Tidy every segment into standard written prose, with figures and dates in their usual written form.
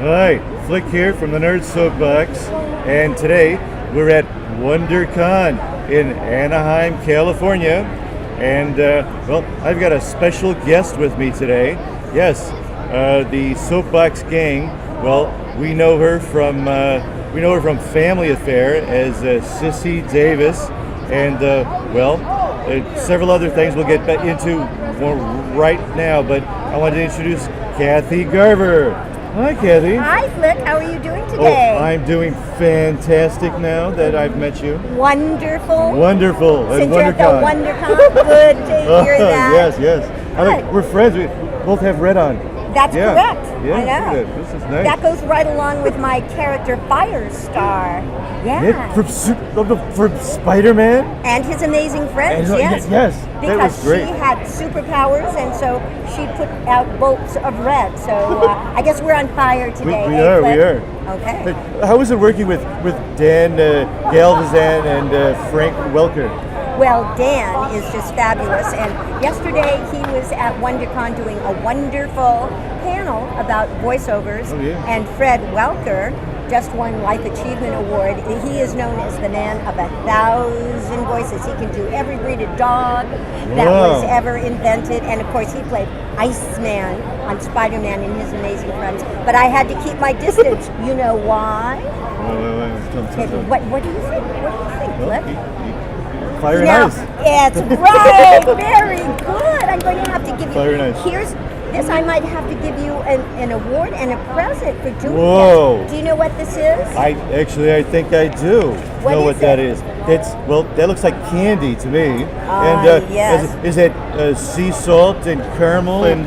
Hi, Flick here from the Nerd Soapbox, and today we're at WonderCon in Anaheim, California, and I've got a special guest with me today. Yes, the Soapbox gang. Well, we know her from Family Affair as Cissy Davis, and several other things we'll get into more right now. But I wanted to introduce Kathy Garver. Hi, Kathy. Hi, Flick. How are you doing today? Oh, I'm doing fantastic now that I've met you. Wonderful. Wonderful. Since you're at the WonderCon, good to hear that. Yes. We're friends. We both have red on. That's correct. Yeah, I know. look at that. This is nice. That goes right along with my character Firestar. Yeah. From Spider-Man? And his amazing friends, yes. Yes, because that was great. She had superpowers, and so she put out bolts of red. So I guess we're on fire today. We are. Okay. But how was it working with Dan Gilvezan and Frank Welker? Well, Dan is just fabulous, and yesterday he was at WonderCon doing a wonderful panel about voiceovers, and Fred Welker just won Life Achievement Award. He is known as the man of 1,000 voices. He can do every breed of dog that was ever invented, and of course he played Iceman on Spider-Man and his amazing friends. But I had to keep my distance. You know why? What do you think? Flick? Fire and ice. It's right. Very good. I'm going to have to give you. Fire and ice. Here's this. I might have to give you an award and a present for doing Whoa. that. Do you know what this is? I think I do know what that is. That looks like candy to me. Yes. Is it sea salt and caramel and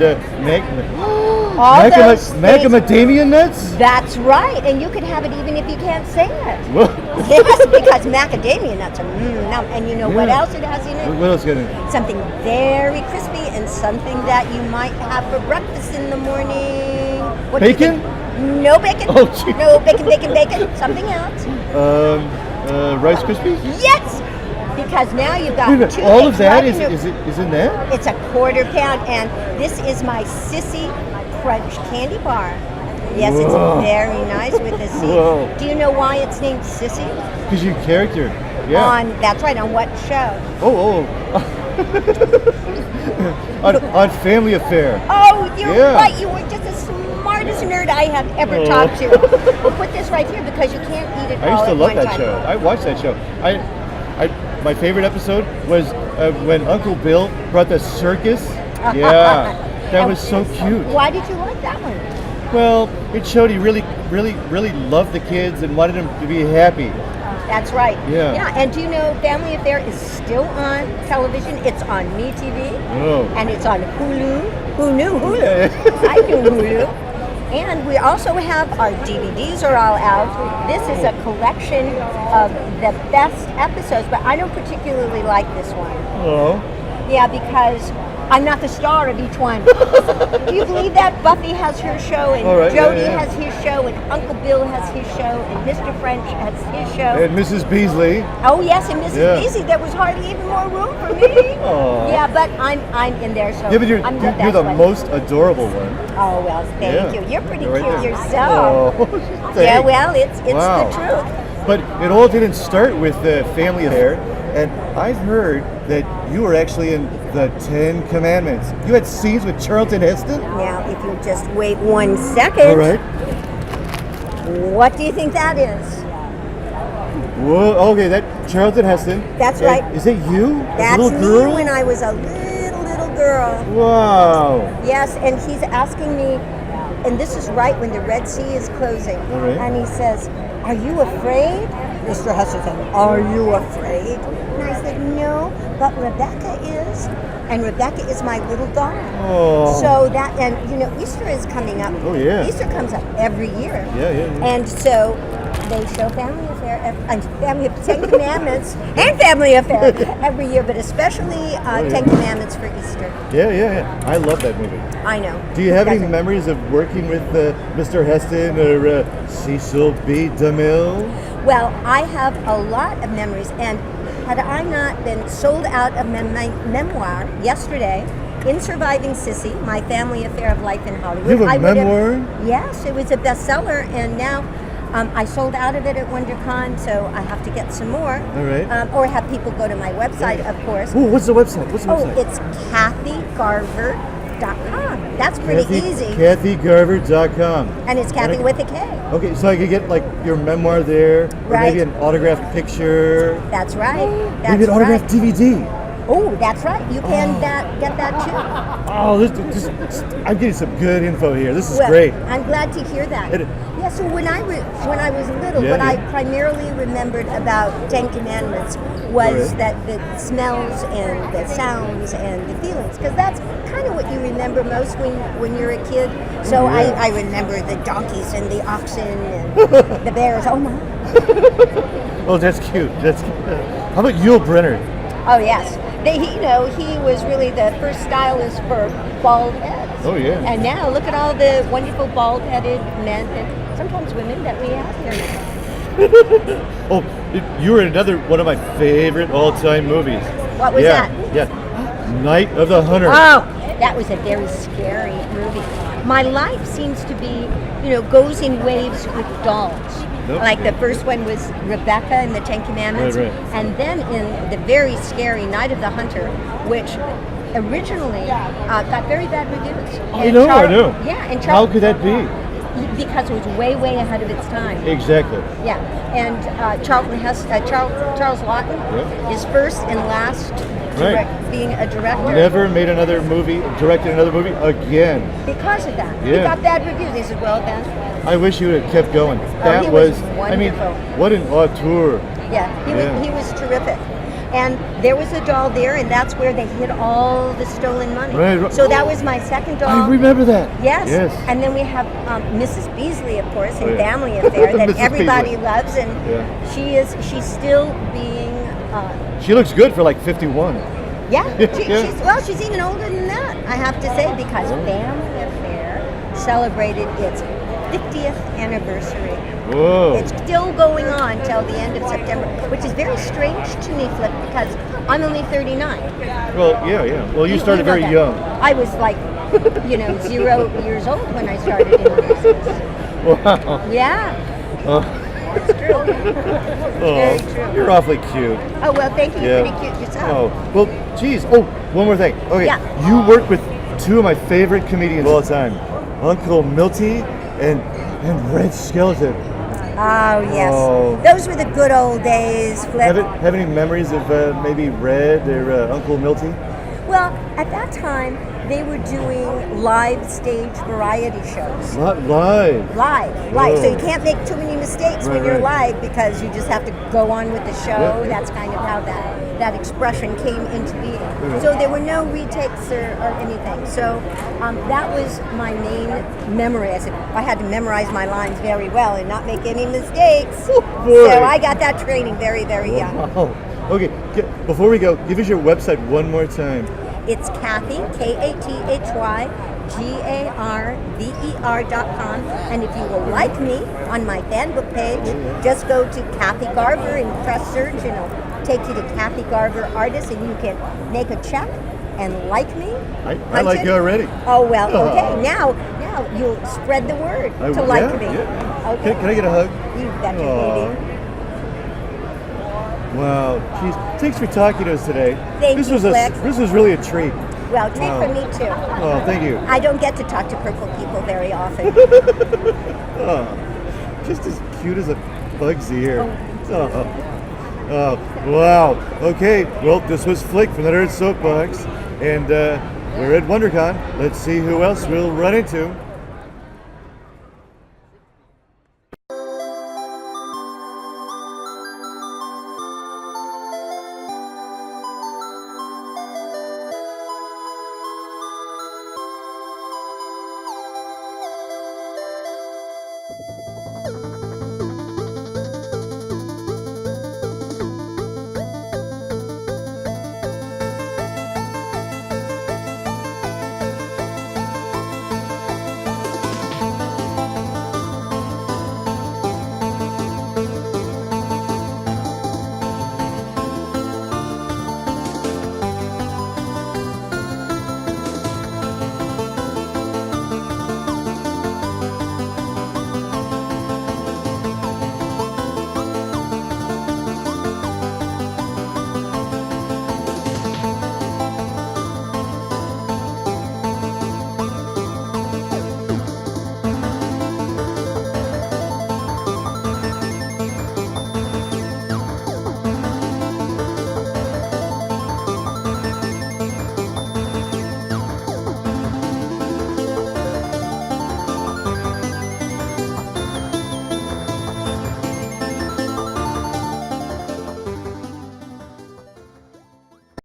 macadamia nuts? That's right, and you can have it even if you can't say it. Whoa. Yes, because macadamia nuts are numb. And you know what else it has in it? What else got in it? Something very crispy and something that you might have for breakfast in the morning. What bacon? No bacon. Oh, geez. No bacon. Something else. Rice Krispies? Yes! Because now you've got two all of that right is in that? It's a quarter pound, and this is my Cissy Crunch candy bar. Yes, it's very nice with the C. Whoa. Do you know why it's named Cissy? Because your character. Yeah. That's right, on what show? on Family Affair. Oh, you're right. You were just the smartest nerd I have ever talked to. We'll put this right here because you can't eat it all I used to at love one that time. show. I watched that show. My favorite episode was when Uncle Bill brought the circus. Yeah, that was so cute. Why did you like that one? Well, it showed he really loved the kids and wanted them to be happy. That's right. Yeah. And do you know Family Affair is still on television? It's on MeTV. Oh. And it's on Hulu. Who knew Hulu? I knew Hulu. And we also have our DVDs are all out. This is a collection of the best episodes, but I don't particularly like this one. Oh. Yeah, because I'm not the star of each one. Do you believe that? Buffy has her show, and Jody has his show, and Uncle Bill has his show, and Mr. French has his show. And Mrs. Beasley. Oh yes, and Mrs. Beasley. There was hardly even more room for me. Yeah, but I'm in there, so but you're the most adorable one. Oh well, thank you. You're pretty cute yourself. Oh, yeah, well, it's the truth. But it all didn't start with the Family Affair, and I've heard that you were actually in the 10 Commandments. You had scenes with Charlton Heston? Now, if you just wait 1 second. All right. What do you think that is? Whoa, okay, that Charlton Heston. That's right. Is it you? That's little girl? me when I was a little girl. Wow. Yes, and he's asking me, and this is right when the Red Sea is closing. All right. And he says, "Are you afraid?" Mr. Heston said, "Are you afraid?" And I said, "No, but Rebecca is." And Rebecca is my little daughter. Oh. So that, and you know, Easter is coming up. Oh, yeah. Easter comes up every year. Yeah. And so they show Family Affair, and Family of 10 Commandments, and Family Affair every year, but especially 10 Commandments for Easter. Yeah. I love that movie. I know. Do you have any memories of working with Mr. Heston or Cecil B. DeMille? Well, I have a lot of memories, and had I not been sold out of my memoir yesterday, In Surviving Cissy, My Family Affair of Life in Hollywood. You have a memoir? Yes, it was a bestseller, and now I sold out of it at WonderCon, so I have to get some more. All right. Or have people go to my website, of course. Oh, what's the website? It's KathyGarver.com. That's pretty easy. KathyGarver.com. And it's Kathy with a K. Okay, so I could get like your memoir there, or maybe an autographed picture. That's right. Maybe an autographed DVD. Oh, that's right. You can get that too. Oh, I'm getting some good info here. This is great. I'm glad to hear that. Yeah. So when I was little, what I primarily remembered about Ten Commandments was that the smells and the sounds and the feelings, because that's kind of what you remember most when you're a kid. So I remember the donkeys and the oxen and the bears. Oh my! Oh, that's cute. That's cute. How about Yul Brynner? Oh yes. He was really the first stylist for bald heads. Oh yeah. And now look at all the wonderful bald-headed men and sometimes women that we have here. Oh, you were in another one of my favorite all-time movies. What was that? Yeah. Night of the Hunter. Oh, that was a very scary movie. My life seems to be, goes in waves with dolls. Nope. Like the first one was Rebecca in the Ten Commandments. Right. And then in the very scary Night of the Hunter, which originally got very bad reviews. I know. Yeah. And how could that be? Because it was way, way ahead of its time. Exactly. Yeah. And Charlton Heston, Charles Lawton, his first and last being a director. Never made another movie, directed another movie again. Because of that. Yeah. He got bad reviews. They said, well then. I wish you would have kept going. He was wonderful. I mean, what an auteur. Yeah, he was terrific. And there was a doll there, and that's where they hid all the stolen money. Right. So that was my second doll. I remember that. Yes. And then we have Mrs. Beasley, of course, in Family Affair that everybody loves, and she's still being. She looks good for like 51. Yeah. She's even older than that, I have to say, because Family Affair celebrated its 50th anniversary. Whoa. It's still going on till the end of September, which is very strange to me, Flip, because I'm only 39. Well, yeah. Well, you started very young. I was like, 0 years old when I started in business. Wow. Yeah. It's true. Very true. You're awfully cute. Oh, well, thank you. You're pretty cute yourself. Oh, well, geez. Oh, one more thing. Okay. Yeah. You work with two of my favorite comedians of all time, Uncle Milty and Red Skeleton. Oh, yes. Oh. Those were the good old days, Flip. Have any memories of maybe Red or Uncle Milty? Well, at that time, they were doing live stage variety shows. Not live. Live. Oh. So you can't make too many mistakes when you're live because you just have to go on with the show. Yeah. That's kind of how that expression came into being. So there were no retakes or anything. So that was my main memory. I had to memorize my lines very well and not make any mistakes. Oh, so I got that training very, very young. Wow. Okay, before we go, give us your website one more time. It's Kathy, KathyGarver.com. And if you will like me on my fan book page, just go to Kathy Garver and press search, and it'll take you to Kathy Garver Artist, and you can make a check and like me. I like you already. Oh, well, okay. Now you'll spread the word to like me. Yeah. Okay. Can I get a hug? You betcha, baby. Wow, geez. Thanks for talking to us today. Thank you, Flex. This was really a treat. Well, treat for me too. Oh, thank you. I don't get to talk to purple people very often. Just as cute as a bug's ear. Oh, wow. Okay, well, this was Flick from the Nerd Soapbox, and we're at WonderCon. Let's see who else we'll run into.